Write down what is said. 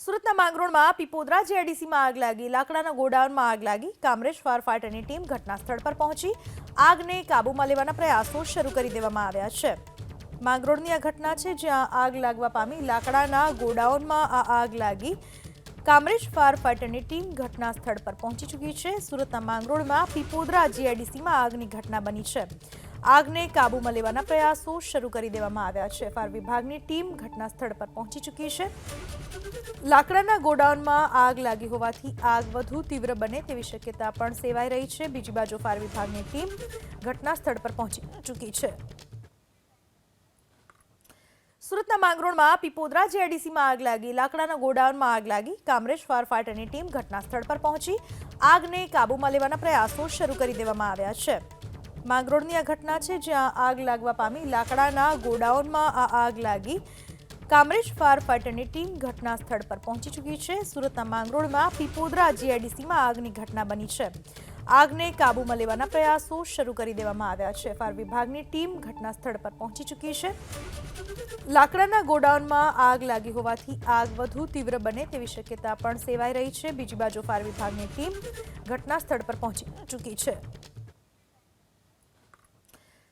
સુરતના માંગરોળમાં પીપોદરા જીઆઈડીસીમાં આગ લાગી. લાકડાના ગોડાઉનમાં આગ લાગી. કામરેજ ફાયર ફાઇટરની ટીમ ઘટના સ્થળ પર પહોંચી આગને કાબૂમાં લેવાના પ્રયાસો શરૂ કરી દેવામાં આવ્યા છે. માંગરોળની આ ઘટના છે જ્યાં આગ લાગવા પામી. લાકડાના ગોડાઉનમાં આ આગ લાગી. કામરેજ ફાયર ફાઇટરની ટીમ ઘટના સ્થળ પર પહોંચી ચૂકી છે. સુરતના માંગરોળમાં પીપોદરા જીઆઈડીસીમાં આગની ઘટના બની છે. આગને કાબૂમાં લેવાના પ્રયાસો શરૂ કરી દેવામાં આવ્યા છે. ફાયર વિભાગની ટીમ ઘટના સ્થળ પર પહોંચી ચૂકી છે. લાકડાના ગોડાઉનમાં આગ લાગી હોવાથી આગ વધુ તીવ્ર બને તેવી શક્યતા પણ સેવાઈ રહી છે. બીજી બાજુ ફાયર વિભાગની ટીમ ઘટના સ્થળ પર પહોંચી ચૂકી છે. સુરતના માંગરોળમાં પીપોદરા જીઆઈડીસીમાં આગ લાગી. લાકડાના ગોડાઉનમાં આગ લાગી. કામરેજ ફાયર ફાઇટરની ટીમ ઘટના સ્થળ પર પહોંચી આગને કાબૂમાં લેવાના પ્રયાસો શરૂ કરી દેવામાં આવ્યા છે. માંગરોળની આ ઘટના છે જ્યાં આગ લાગવા પામી. લાકડાના ગોડાઉનમાં આ આગ લાગી. કામરેજ ફાયર ફાઇટરની ટીમ ઘટના સ્થળ પર પહોંચી ચૂકી છે. સુરતના માંગરોળમાં પીપોદરા જીઆઈડીસીમાં આગની ઘટના બની છે. આગને કાબૂમાં લેવાના પ્રયાસો શરૂ કરી દેવામાં આવ્યા છે. ફાયર વિભાગની ટીમ ઘટના સ્થળ પર પહોંચી ચૂકી છે. લાકડાના ગોડાઉનમાં આગ લાગી હોવાથી આગ વધુ તીવ્ર બને તેવી શક્યતા પણ સેવાઈ રહી છે. બીજી બાજુ ફાયર વિભાગની ટીમ ઘટના સ્થળ પર પહોંચી ચૂકી છે.